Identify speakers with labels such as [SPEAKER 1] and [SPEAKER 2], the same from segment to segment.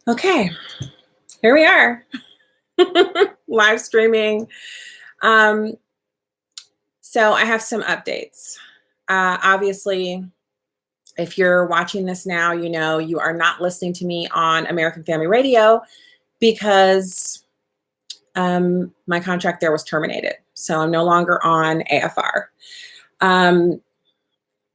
[SPEAKER 1] Okay, here we are, live streaming. Um, so I have some updates. Obviously, if you're watching this now, you know you are not listening to me on American Family Radio because my contract there was terminated. So I'm no longer on AFR. Um,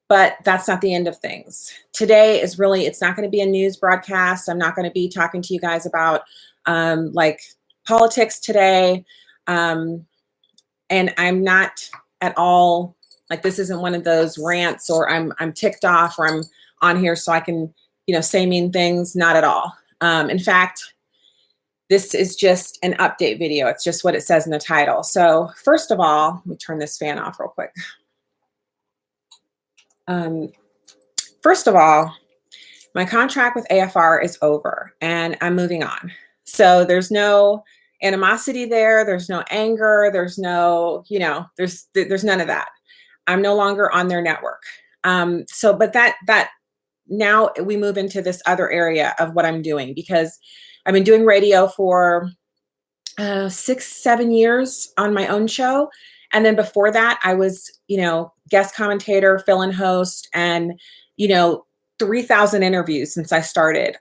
[SPEAKER 1] but that's not the end of things. Today is really, it's not going to be a news broadcast. I'm not going to be talking to you guys about like politics today. Um, and I'm not at all, like this isn't one of those rants or I'm ticked off or I'm on here so I can, say mean things. Not at all. In fact, this is just an update video. It's just what it says in the title. So first of all, let me turn this fan off real quick. First of all, my contract with AFR is over and I'm moving on. So there's no animosity there. There's no anger. There's no, there's none of that. I'm no longer on their network. But that now we move into this other area of what I'm doing because I've been doing radio for 6-7 years on my own show. And then before that, I was, guest commentator, fill-in host, and, 3,000 interviews since I started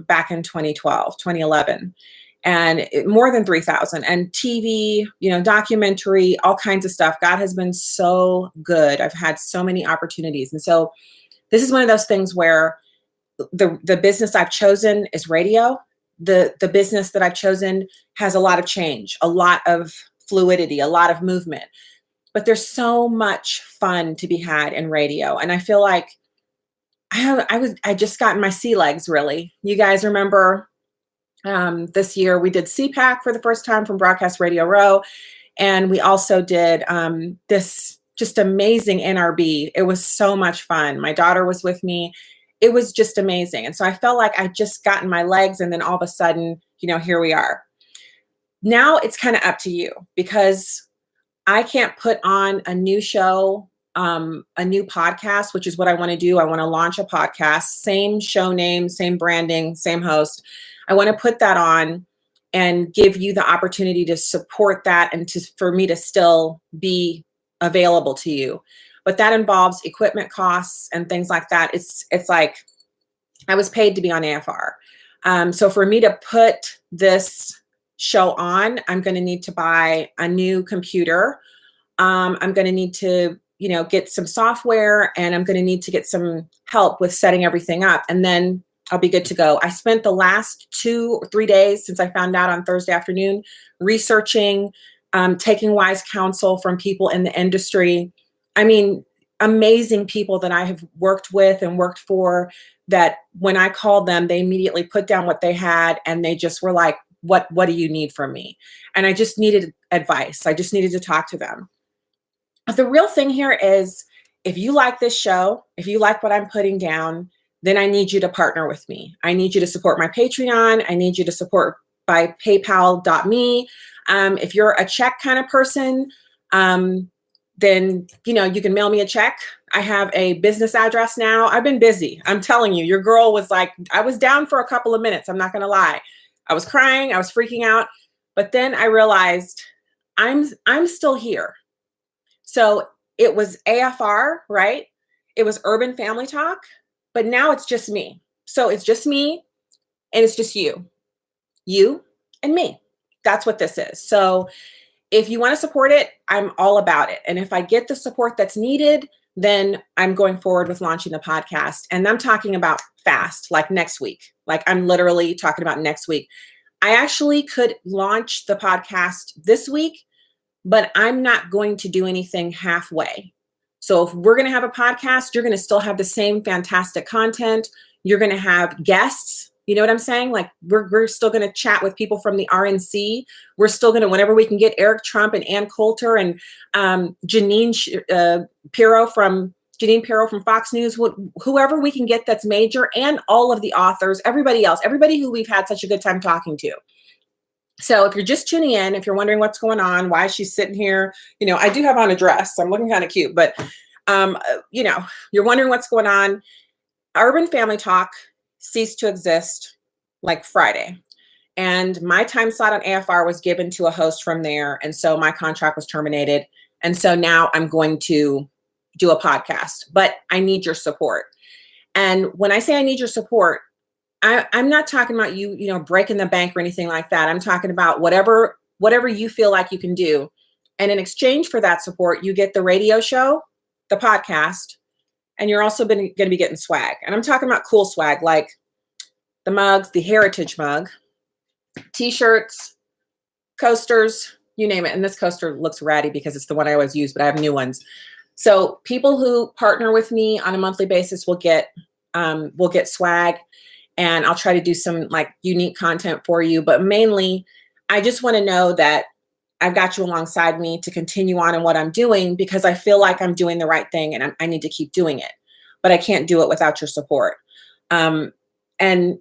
[SPEAKER 1] back in 2011. And more than 3,000. And TV, documentary, all kinds of stuff. God has been so good. I've had so many opportunities. And so this is one of those things where the business I've chosen is radio. The business that I've chosen has a lot of change, a lot of fluidity, a lot of movement. But there's so much fun to be had in radio. And I feel like I just got my sea legs, really. You guys remember this year we did CPAC for the first time from Broadcast Radio Row. And we also did this just amazing NRB. It was so much fun. My daughter was with me. It was just amazing. And so I felt like I just gotten my legs and then all of a sudden, here we are. Now it's kind of up to you because I can't put on a new show, a new podcast, which is what I want to do. I want to launch a podcast, same show name, same branding, same host. I want to put that on and give you the opportunity to support that and for me to still be available to you. But that involves equipment costs and things like that. It's like I was paid to be on AFR. So for me to put this show on, I'm going to need to buy a new computer. I'm going to need to, get some software, and I'm going to need to get some help with setting everything up. And then I'll be good to go. I spent the last 2 or 3 days since I found out on Thursday afternoon researching, taking wise counsel from people in the industry. I mean, amazing people that I have worked with and worked for that when I called them, they immediately put down what they had and they just were like, what do you need from me? And I just needed advice. I just needed to talk to them. The real thing here is if you like this show, if you like what I'm putting down, then I need you to partner with me. I need you to support my Patreon. I need you to support by paypal.me. If you're a check kind of person, then, you can mail me a check. I have a business address now. I've been busy. I'm telling you, your girl was like, I was down for a couple of minutes. I'm not going to lie. I was crying. I was freaking out. But then I realized I'm still here. So it was AFR, right? It was Urban Family Talk, but now it's just me. So it's just me and it's just you and me. That's what this is. So if you want to support it, I'm all about it. And if I get the support that's needed, then I'm going forward with launching the podcast. And I'm talking about fast, like next week. Like I'm literally talking about next week. I actually could launch the podcast this week, but I'm not going to do anything halfway. So if we're going to have a podcast, you're going to still have the same fantastic content. You're going to have guests. You know what I'm saying? Like we're still going to chat with people from the RNC. We're still going to, whenever we can get Eric Trump and Ann Coulter and Jeanine Pirro from Fox News, whoever we can get that's major, and all of the authors, everybody else, everybody who we've had such a good time talking to. So if you're just tuning in, if you're wondering what's going on, why she's sitting here, I do have on a dress, so I'm looking kind of cute, but you're wondering what's going on. Urban Family Talk ceased to exist like Friday. And my time slot on AFR was given to a host from there. And so my contract was terminated. And so now I'm going to do a podcast, but I need your support. And when I say I need your support, I'm not talking about you breaking the bank or anything like that. I'm talking about whatever you feel like you can do. And in exchange for that support, you get the radio show, the podcast, and you're also going to be getting swag. And I'm talking about cool swag, like the mugs, the heritage mug, t-shirts, coasters, you name it. And this coaster looks ratty because it's the one I always use, but I have new ones. So people who partner with me on a monthly basis will get swag, and I'll try to do some like unique content for you. But mainly, I just want to know that I've got you alongside me to continue on in what I'm doing, because I feel like I'm doing the right thing and I need to keep doing it. But I can't do it without your support. And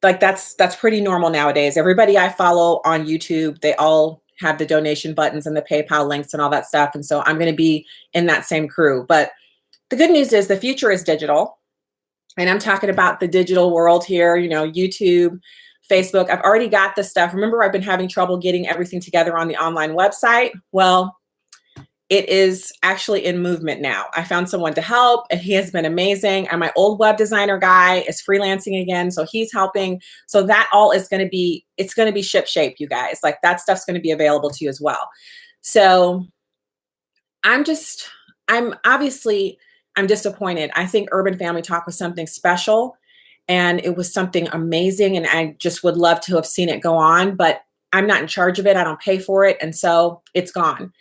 [SPEAKER 1] like that's pretty normal nowadays. Everybody I follow on YouTube, they all have the donation buttons and the PayPal links and all that stuff. And so I'm going to be in that same crew. But the good news is the future is digital. And I'm talking about the digital world here, YouTube, Facebook. I've already got the stuff. Remember, I've been having trouble getting everything together on the online website. Well, it is actually in movement now. I found someone to help, and he has been amazing. And my old web designer guy is freelancing again, so he's helping. So that all is going to be, it's going to be ship shape, you guys. Like that stuff's going to be available to you as well. So I'm disappointed. I think Urban Family Talk was something special, and it was something amazing, and I just would love to have seen it go on, but I'm not in charge of it. I don't pay for it, and so it's gone.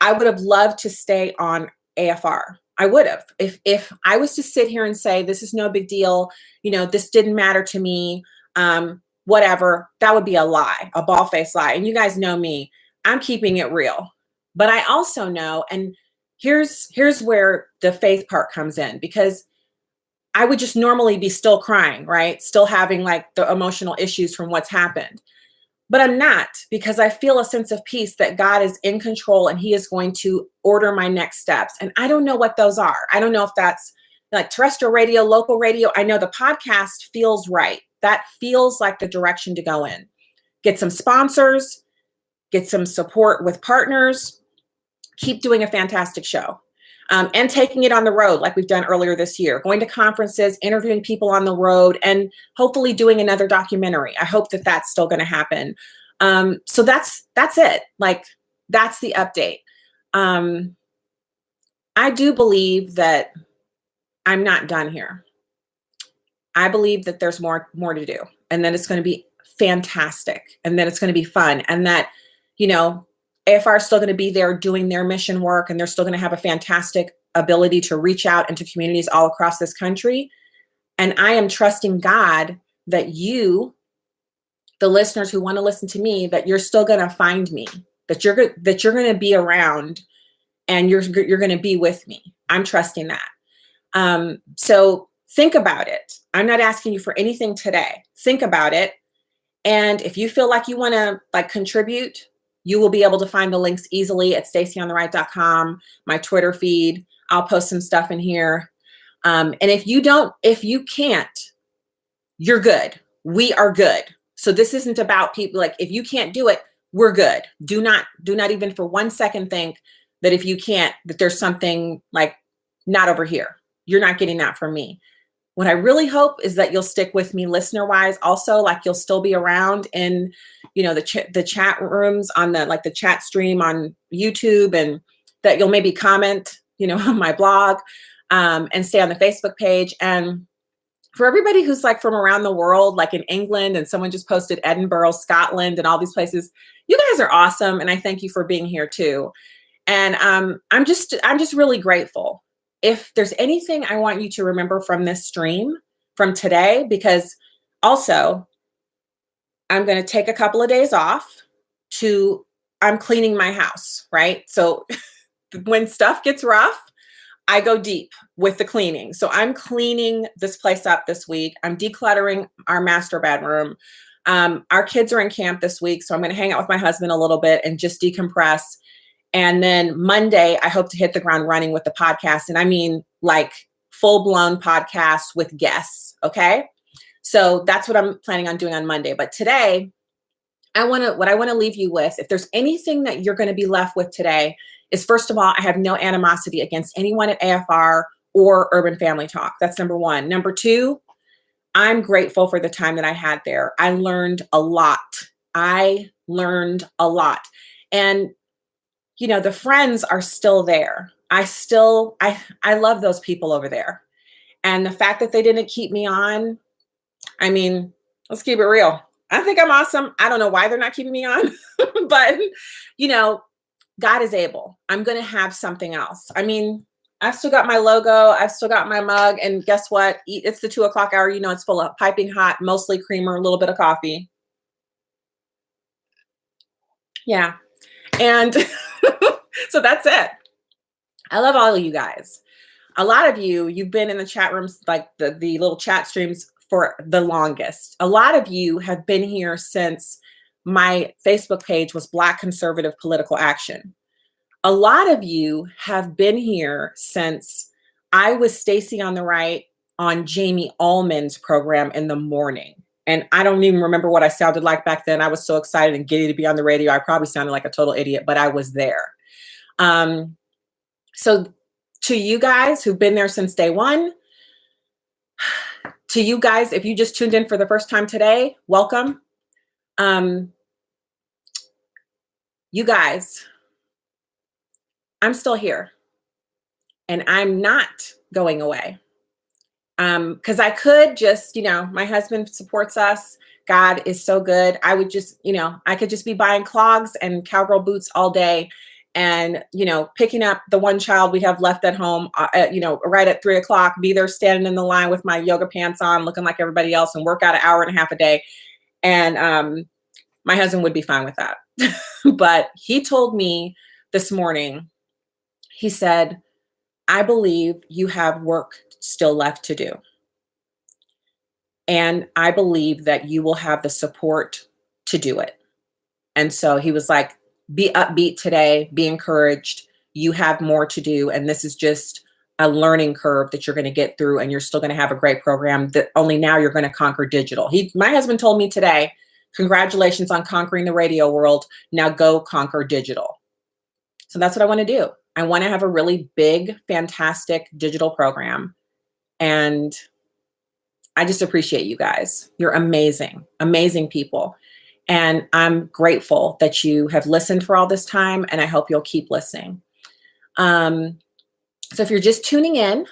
[SPEAKER 1] I would have loved to stay on AFR. I would have. If I was to sit here and say, this is no big deal, this didn't matter to me, whatever, that would be a lie, a bald-faced lie. And you guys know me. I'm keeping it real. But I also know, and here's where the faith part comes in, because I would just normally be still crying, right? Still having like the emotional issues from what's happened. But I'm not, because I feel a sense of peace that God is in control and he is going to order my next steps. And I don't know what those are. I don't know if that's like terrestrial radio, local radio. I know the podcast feels right. That feels like the direction to go in. Get some sponsors, get some support with partners, keep doing a fantastic show. And taking it on the road like we've done earlier this year, going to conferences, interviewing people on the road, and hopefully doing another documentary. I hope that that's still going to happen. So that's it. Like, that's the update. I do believe that I'm not done here. I believe that there's more to do, and then it's going to be fantastic, and then it's going to be fun, and that, AFR is still going to be there doing their mission work, and they're still going to have a fantastic ability to reach out into communities all across this country. And I am trusting God that you, the listeners who want to listen to me, that you're still going to find me, that you're going to be around, and you're going to be with me. I'm trusting that. So think about it. I'm not asking you for anything today. Think about it. And if you feel like you want to contribute, you will be able to find the links easily at stacyontheright.com, my Twitter feed. I'll post some stuff in here. And if you can't, you're good. We are good. So this isn't about people. Like, if you can't do it, we're good. Do not even for 1 second think that if you can't, that there's something like not over here. You're not getting that from me. What I really hope is that you'll stick with me listener wise. Also, like, you'll still be around in, the chat rooms on the chat stream on YouTube, and that you'll maybe comment, on my blog, and stay on the Facebook page. And for everybody who's from around the world, like in England, and someone just posted Edinburgh, Scotland, and all these places, you guys are awesome. And I thank you for being here too. And I'm just really grateful. If there's anything I want you to remember from this stream, from today, because also I'm going to take a couple of days off I'm cleaning my house, right? So when stuff gets rough, I go deep with the cleaning. So I'm cleaning this place up this week. I'm decluttering our master bedroom. Our kids are in camp this week, so I'm going to hang out with my husband a little bit and just decompress. And then Monday, I hope to hit the ground running with the podcast. And I mean, full-blown podcast with guests, okay? So that's what I'm planning on doing on Monday. But today, what I want to leave you with, if there's anything that you're going to be left with today, is first of all, I have no animosity against anyone at AFR or Urban Family Talk. That's number one. Number two, I'm grateful for the time that I had there. I learned a lot. I learned a lot. And, you know, the friends are still there. I love those people over there. And the fact that they didn't keep me on, I mean, let's keep it real. I think I'm awesome. I don't know why they're not keeping me on, but you know, God is able. I'm going to have something else. I mean, I've still got my logo. I've still got my mug. And guess what? It's the 2 o'clock hour. You know, it's full of piping hot, mostly creamer, a little bit of coffee. Yeah. And so that's it. I love all of you guys. A lot of you've been in the chat rooms, like the little chat streams for the longest. A lot of you have been here since my Facebook page was Black Conservative Political Action. A lot of you have been here since I was Stacy on the Right on Jamie Allman's program in the morning. And I don't even remember what I sounded like back then. I was so excited and giddy to be on the radio. I probably sounded like a total idiot, but I was there. So to you guys who've been there since day one, to you guys, if you just tuned in for the first time today, welcome. You guys, I'm still here and I'm not going away. Because I could just, you know, my husband supports us. God is so good. I would just, you know, I could just be buying clogs and cowgirl boots all day and, you know, picking up the one child we have left at home, you know, right at 3 o'clock, be there standing in the line with my yoga pants on, looking like everybody else and work out an hour and a half a day. And my husband would be fine with that. But he told me this morning, he said, I believe you have work still left to do. And I believe that you will have the support to do it. And so he was like, be upbeat today, be encouraged. You have more to do. And this is just a learning curve that you're going to get through. And you're still going to have a great program that only now you're going to conquer digital. My husband told me today, congratulations on conquering the radio world. Now go conquer digital. So that's what I want to do. I want to have a really big, fantastic digital program. And I just appreciate you guys. You're amazing, amazing people. And I'm grateful that you have listened for all this time, and I hope you'll keep listening. So if you're just tuning in,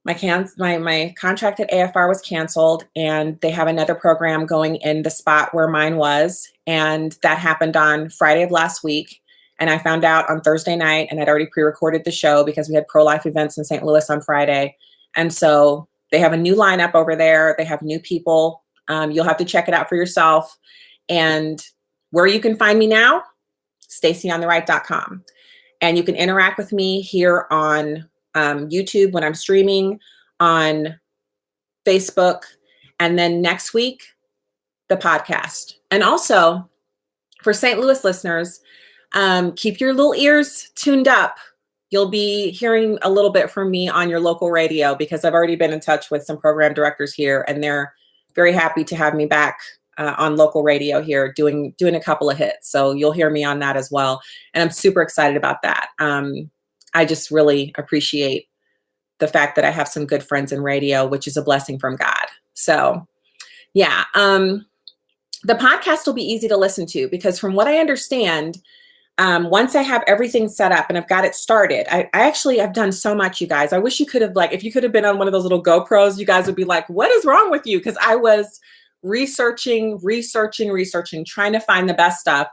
[SPEAKER 1] my contract at AFR was canceled, and they have another program going in the spot where mine was. And that happened on Friday of last week. And I found out on Thursday night, and I'd already pre-recorded the show because we had pro-life events in St. Louis on Friday. And so they have a new lineup over there. They have new people. You'll have to check it out for yourself. And where you can find me now, stacyontheright.com. And you can interact with me here on YouTube when I'm streaming, on Facebook, and then next week, the podcast. And also, for St. Louis listeners, keep your little ears tuned up. You'll be hearing a little bit from me on your local radio because I've already been in touch with some program directors here, and they're very happy to have me back on local radio here doing a couple of hits. So you'll hear me on that as well. And I'm super excited about that. I just really appreciate the fact that I have some good friends in radio, which is a blessing from God. So yeah, the podcast will be easy to listen to because from what I understand, once I have everything set up and I've got it started, I've done so much, you guys. I wish you could have, like, if you could have been on one of those little GoPros, you guys would be like, what is wrong with you? Because I was researching, trying to find the best stuff.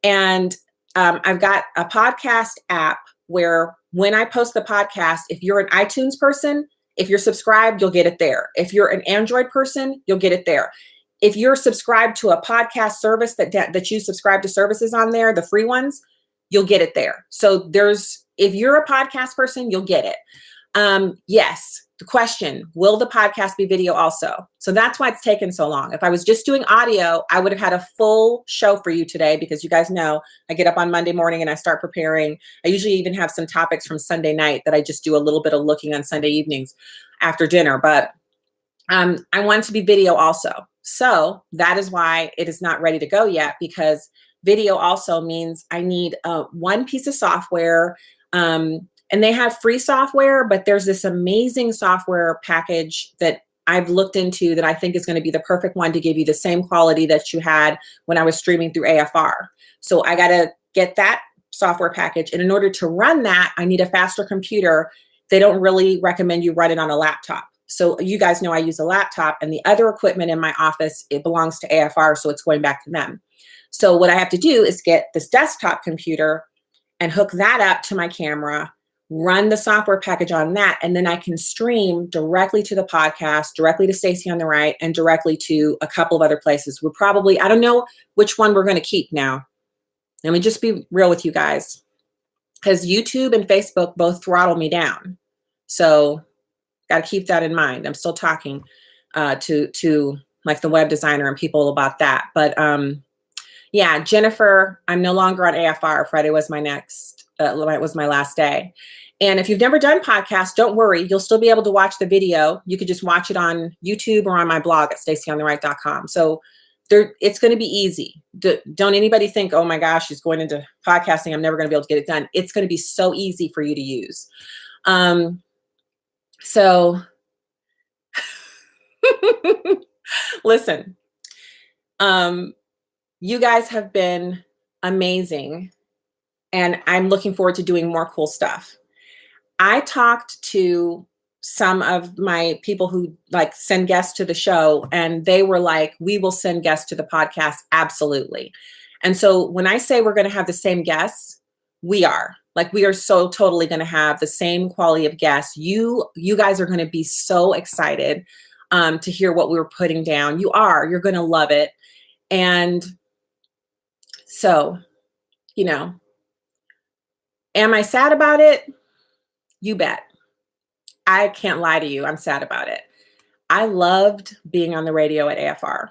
[SPEAKER 1] And I've got a podcast app where when I post the podcast, if you're an iTunes person, if you're subscribed, you'll get it there. If you're an Android person, you'll get it there. If you're subscribed to a podcast service that you subscribe to services on there, the free ones, you'll get it there. So if you're a podcast person, you'll get it. Yes. The question, will the podcast be video also? So that's why it's taken so long. If I was just doing audio, I would have had a full show for you today because you guys know I get up on Monday morning and I start preparing. I usually even have some topics from Sunday night that I just do a little bit of looking on Sunday evenings after dinner. But I want it to be video also. So that is why it is not ready to go yet, because video also means I need one piece of software. And they have free software, but there's this amazing software package that I've looked into that I think is going to be the perfect one to give you the same quality that you had when I was streaming through AFR. So I got to get that software package. And in order to run that, I need a faster computer. They don't really recommend you run it on a laptop. So you guys know I use a laptop, and the other equipment in my office, it belongs to AFR, so it's going back to them. So what I have to do is get this desktop computer and hook that up to my camera, run the software package on that, and then I can stream directly to the podcast, directly to Stacy on the Right, and directly to a couple of other places. We're probably, I don't know which one we're going to keep now. Let me just be real with you guys, because YouTube and Facebook both throttle me down. So got to keep that in mind. I'm still talking to like the web designer and people about that. But yeah, Jennifer, I'm no longer on AFR. Friday was my was my last day. And if you've never done podcasts, don't worry. You'll still be able to watch the video. You could just watch it on YouTube or on my blog at stacyontheright.com. So it's going to be easy. Don't anybody think, oh my gosh, she's going into podcasting, I'm never going to be able to get it done. It's going to be so easy for you to use. So listen, you guys have been amazing, and I'm looking forward to doing more cool stuff. I talked to some of my people who like send guests to the show, and they were like, we will send guests to the podcast. Absolutely. And so when I say we're going to have the same guests, we are so totally going to have the same quality of guests. You guys are going to be so excited to hear what we were putting down. You're going to love it. And so, am I sad about it? You bet. I can't lie to you. I'm sad about it. I loved being on the radio at AFR.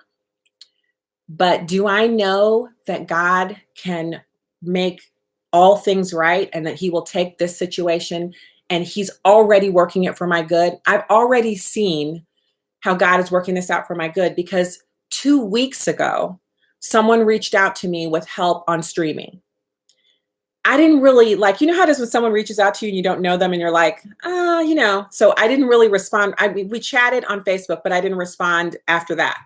[SPEAKER 1] But do I know that God can make all things right, and that he will take this situation and he's already working it for my good? I've already seen how God is working this out for my good, because 2 weeks ago, someone reached out to me with help on streaming. I didn't really how it is when someone reaches out to you and you don't know them and you're like, so I didn't really respond. We chatted on Facebook, but I didn't respond after that.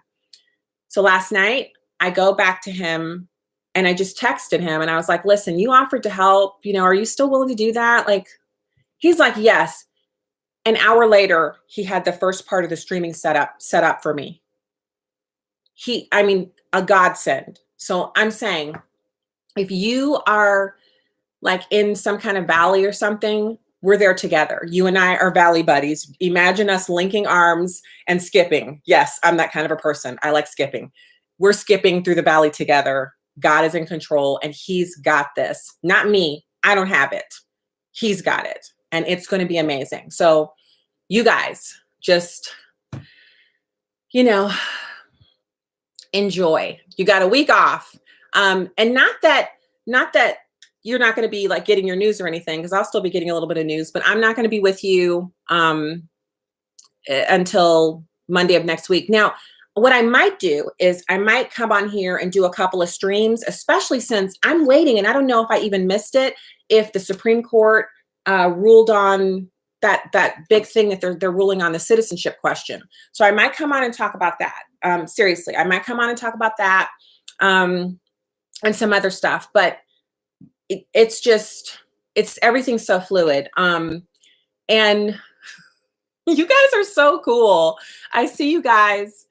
[SPEAKER 1] So last night I go back to him and I just texted him and I was like, listen, you offered to help, are you still willing to do that? He's like, yes. An hour later, he had the first part of the streaming set up for me. A godsend. So I'm saying, if you are in some kind of valley or something, we're there together. You and I are valley buddies. Imagine us linking arms and skipping. Yes, I'm that kind of a person. I like skipping. We're skipping through the valley together. God is in control and he's got this. Not me. I don't have it. He's got it. And it's going to be amazing. So you guys just, enjoy. You got a week off. And not that you're not going to be getting your news or anything, because I'll still be getting a little bit of news, but I'm not going to be with you until Monday of next week. Now, what I might do is I might come on here and do a couple of streams, especially since I'm waiting, and I don't know if I even missed it, if the Supreme Court ruled on that big thing that they're ruling on, the citizenship question. So I might come on and talk about that. Seriously, I might come on and talk about that and some other stuff, but it's everything's so fluid. And you guys are so cool. I see you guys.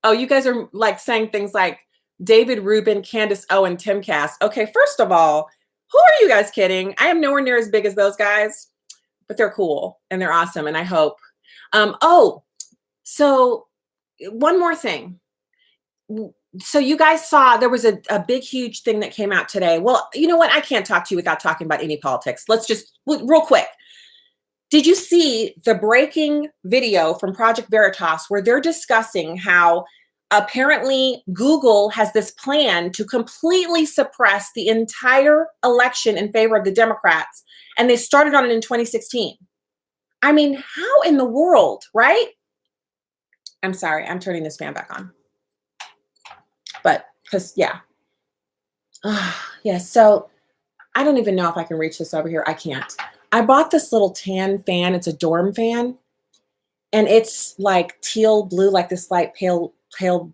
[SPEAKER 1] Oh, you guys are saying things like David Rubin, Candace Owen, Tim Cass. Okay, first of all, who are you guys kidding? I am nowhere near as big as those guys, but they're cool and they're awesome. And I hope. So one more thing. So you guys saw there was a big, huge thing that came out today. Well, you know what? I can't talk to you without talking about any politics. Let's just real quick. Did you see the breaking video from Project Veritas where they're discussing how apparently Google has this plan to completely suppress the entire election in favor of the Democrats? And they started on it in 2016. I mean, how in the world, right? I'm sorry, I'm turning this fan back on. But, because, yeah. Yeah, so I don't even know if I can reach this over here. I can't. I bought this little tan fan. It's a dorm fan. And it's like teal blue, like this light pale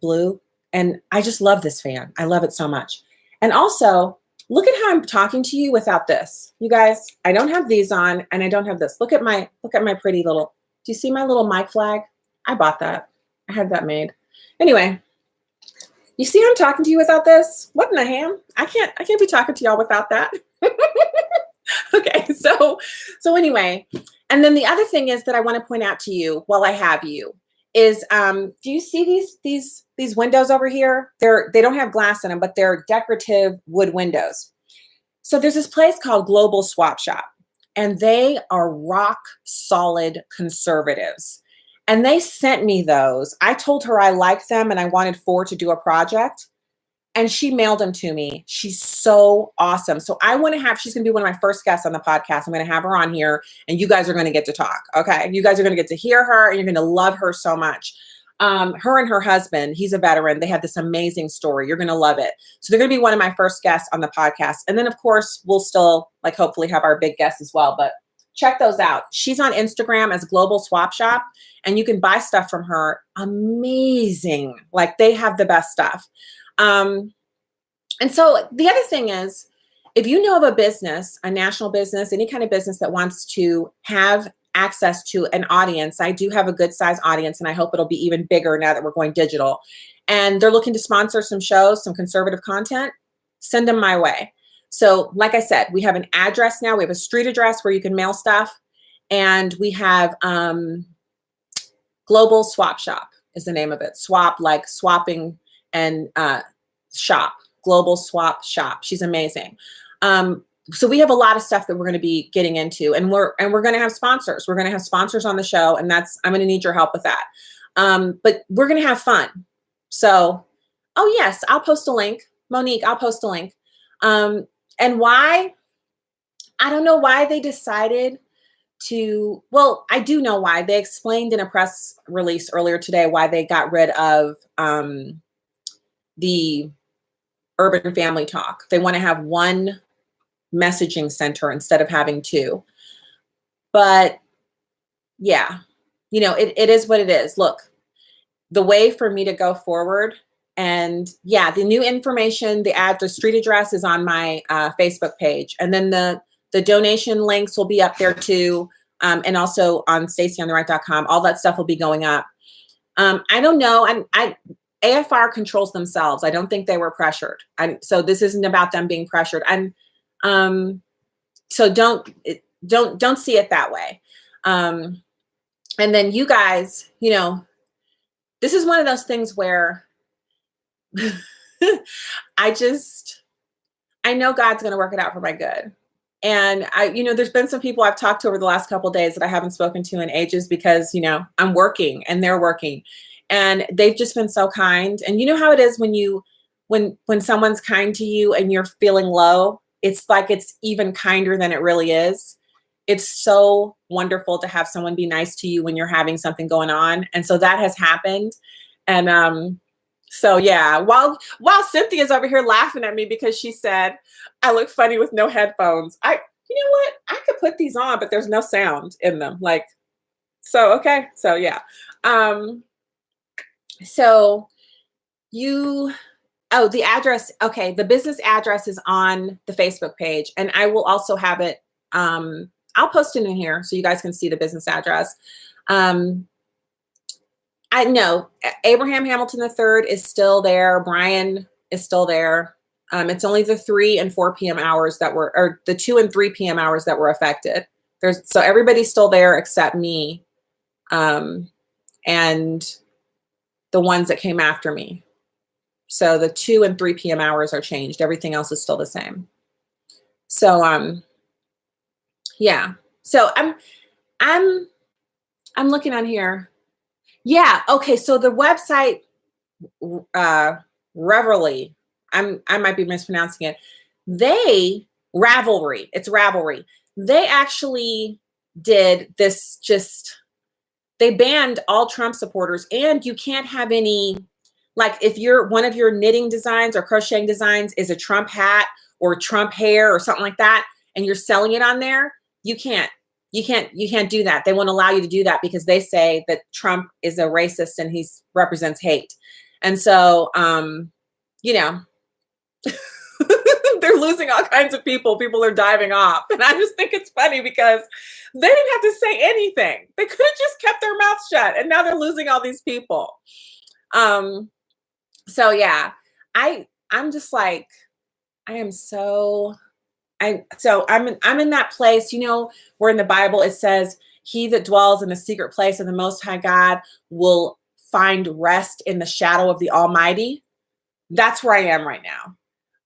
[SPEAKER 1] blue. And I just love this fan. I love it so much. And also, look at how I'm talking to you without this. You guys, I don't have these on and I don't have this. Look at my pretty little, do you see my little mic flag? I bought that. I had that made. Anyway, you see I'm talking to you without this? What in the ham? I can't be talking to y'all without that. Okay, so anyway, and then the other thing is that I want to point out to you while I have you is, do you see these windows over here? They don't have glass in them, but they're decorative wood windows. So there's this place called Global Swap Shop, and they are rock solid conservatives. And they sent me those. I told her I liked them and I wanted Ford to do a project. And she mailed them to me. She's so awesome. So she's going to be one of my first guests on the podcast. I'm going to have her on here and you guys are going to get to talk. Okay. You guys are going to get to hear her and you're going to love her so much. Her and her husband, he's a veteran. They had this amazing story. You're going to love it. So they're going to be one of my first guests on the podcast. And then of course we'll still hopefully have our big guests as well, but check those out. She's on Instagram as Global Swap Shop and you can buy stuff from her. Amazing. Like they have the best stuff. And so the other thing is, if you know of a business, a national business, any kind of business that wants to have access to an audience, I do have a good size audience and I hope it'll be even bigger now that we're going digital, and they're looking to sponsor some shows, some conservative content, send them my way. So like I said, we have an address now. We have a street address where you can mail stuff. And we have Global Swap Shop is the name of it. Swap, like swapping, and shop. Global Swap Shop. She's amazing. So we have a lot of stuff that we're going to be getting into, and we're going to have sponsors. We're going to have sponsors on the show, and I'm going to need your help with that. But we're going to have fun. So, oh yes, I'll post a link. Monique, I'll post a link. And why? I don't know why they decided to, well, I do know why. They explained in a press release earlier today why they got rid of the Urban Family Talk. They want to have one messaging center instead of having two. But yeah, it is what it is. Look, the way for me to go forward, and yeah, the new information, the street address is on my Facebook page. And then the donation links will be up there too. And also on stacyontheright.com, all that stuff will be going up. I don't know. AFR controls themselves. I don't think they were pressured. So this isn't about them being pressured. So don't see it that way. And then you guys, this is one of those things where I know God's going to work it out for my good. And there's been some people I've talked to over the last couple of days that I haven't spoken to in ages because, I'm working and they're working. And they've just been so kind. And you know how it is when someone's kind to you and you're feeling low, it's like it's even kinder than it really is. It's so wonderful to have someone be nice to you when you're having something going on. And so that has happened. And so yeah, while Cynthia's over here laughing at me because she said I look funny with no headphones. You know what? I could put these on, but there's no sound in them. Okay. So yeah. The address. Okay. The business address is on the Facebook page, and I will also have it. I'll post it in here so you guys can see the business address. I know Abraham Hamilton III is still there. Brian is still there. It's only the 3 and 4 p.m. hours or the 2 and 3 p.m. hours that were affected. So everybody's still there except me. And the ones that came after me. So the 2 and 3 p.m. hours are changed. Everything else is still the same. So, yeah. So I'm looking on here. Yeah. Okay. So the website, Revelry, I might be mispronouncing it. Ravelry. It's Ravelry. They actually did this they banned all Trump supporters, and you can't have any, like if you're one of your knitting designs or crocheting designs is a Trump hat or Trump hair or something like that, and you're selling it on there, you can't do that. They won't allow you to do that because they say that Trump is a racist and he represents hate. And so, you know, they're losing all kinds of people. People are diving off. And I just think it's funny because they didn't have to say anything. They could have just kept their mouth shut, and now they're losing all these people. So yeah, I'm just like, I'm in that place, you know, where in the Bible it says, he that dwells in the secret place of the Most High God will find rest in the shadow of the Almighty. That's where I am right now.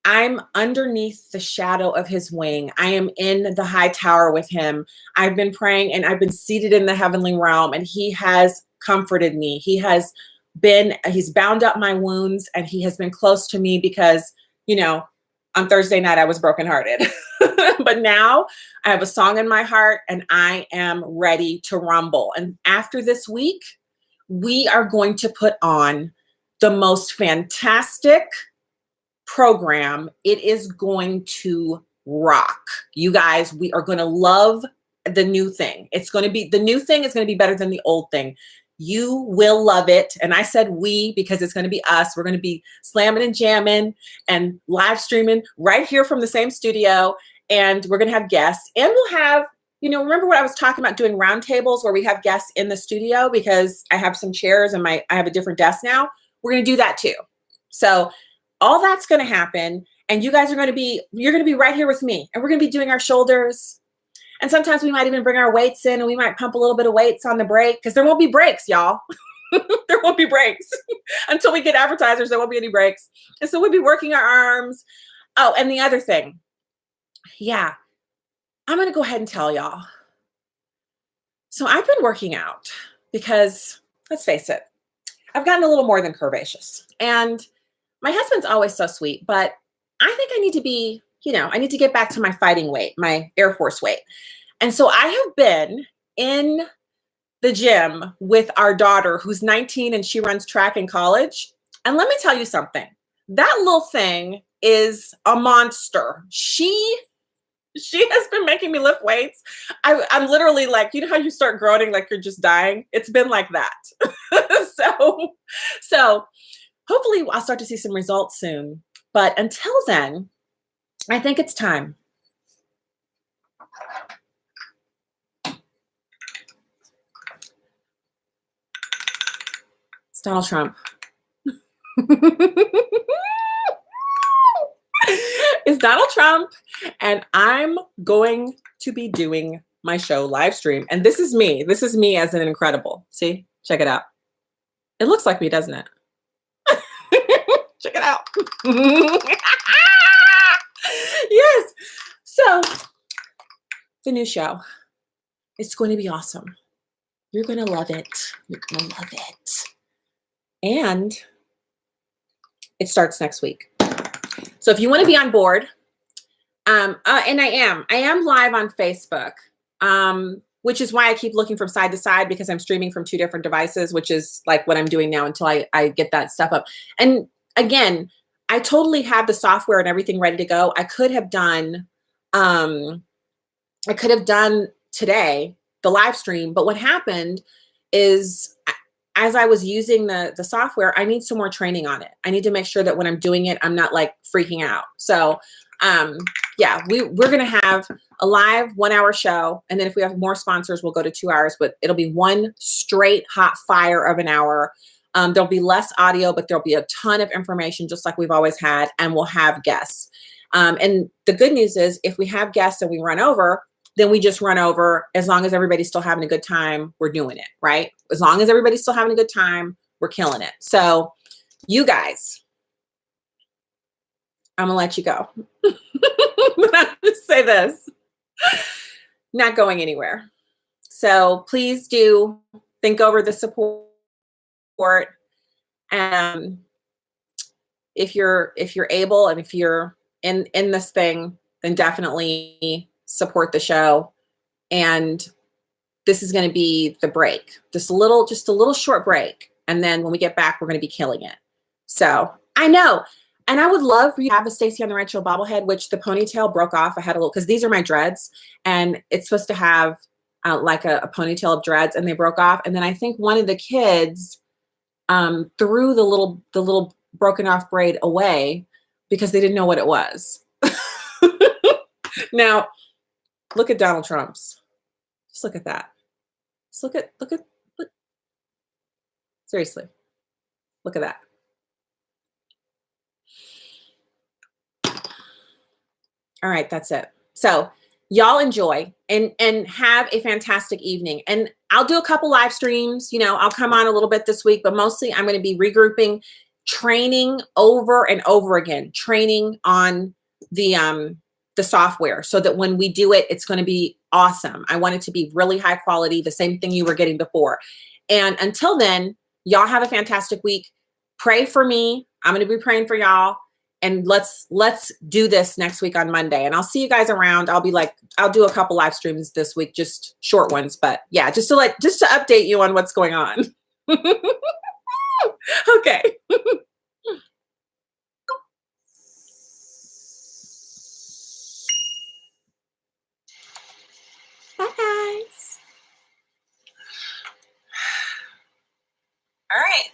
[SPEAKER 1] I'm underneath the shadow of his wing. I am in the high tower with him. I've been praying and I've been seated in the heavenly realm, and he has comforted me. He's bound up my wounds, and he has been close to me because, you know, on Thursday night I was brokenhearted. But now I have a song in my heart and I am ready to rumble. And after this week, we are going to put on the most fantastic program. It is going to rock. You guys, we are going to love the new thing. The new thing is going to be better than the old thing. You will love it. And I said we because it's going to be us. We're going to be slamming and jamming and live streaming right here from the same studio. And we're going to have guests. And we'll have, you know, remember what I was talking about doing roundtables where we have guests in the studio because I have some chairs and I have a different desk now. We're going to do that too. So all that's going to happen. And you guys you're going to be right here with me. And we're going to be doing our shoulders. And sometimes we might even bring our weights in, and we might pump a little bit of weights on the break because there won't be breaks, y'all. There won't be breaks. Until we get advertisers, there won't be any breaks. And so we'll be working our arms. Oh, and the other thing. Yeah, I'm going to go ahead and tell y'all. So I've been working out because, let's face it, I've gotten a little more than curvaceous. And my husband's always so sweet, but I think I need to be, you know, I need to get back to my fighting weight, my Air Force weight. And so I have been in the gym with our daughter who's 19 and she runs track in college. And let me tell you something. That little thing is a monster. She has been making me lift weights. I'm literally like, you know how you start groaning like you're just dying? It's been like that. So hopefully I'll start to see some results soon. But until then, I think it's time. It's Donald Trump. It's Donald Trump, and I'm going to be doing my show live stream. And this is me. This is me as an incredible. See? Check it out. It looks like me, doesn't it? Check it out. Yes. So the new show, it's going to be awesome. You're going to love it. You're going to love it. And it starts next week. So if you want to be on board, and I am live on Facebook, which is why I keep looking from side to side because I'm streaming from 2 different devices, which is like what I'm doing now until I get that stuff up. And again, I totally have the software and everything ready to go. I could have done today the live stream, but what happened is as I was using the software, I need some more training on it. I need to make sure that when I'm doing it, I'm not like freaking out. So yeah, we're going to have a live 1-hour show. And then if we have more sponsors, we'll go to 2 hours, but it'll be one straight hot fire of an hour. There'll be less audio, but there'll be a ton of information just like we've always had, and we'll have guests. And the good news is if we have guests and we run over, then we just run over. As long as everybody's still having a good time, we're doing it, right? As long as everybody's still having a good time, we're killing it. So you guys, I'm gonna let you go. But I'll just say this, not going anywhere. So please do think over the support. And if you're able and if you're in this thing, then definitely support the show. And this is going to be the break, just a little short break. And then when we get back, we're going to be killing it. So I know. And I would love for you to have a Stacy on the Right Show bobblehead, which the ponytail broke off. I had a little, because these are my dreads, and it's supposed to have like a ponytail of dreads, and they broke off. And then I think one of the kids threw the little broken off braid away because they didn't know what it was. Now, look at Donald Trump's. Just look at that. Just look. Seriously, look at that. All right, that's it. So y'all enjoy and have a fantastic evening. And I'll do a couple live streams. You know, I'll come on a little bit this week, but mostly I'm going to be regrouping, training over and over again, training on the software so that when we do it, it's going to be awesome. I want it to be really high quality, the same thing you were getting before. And until then, y'all have a fantastic week. Pray for me. I'm going to be praying for y'all. And let's do this next week on Monday. And I'll see you guys around. I'll do a couple live streams this week, just short ones. But yeah, just to update you on what's going on. Okay. Bye, guys. All right.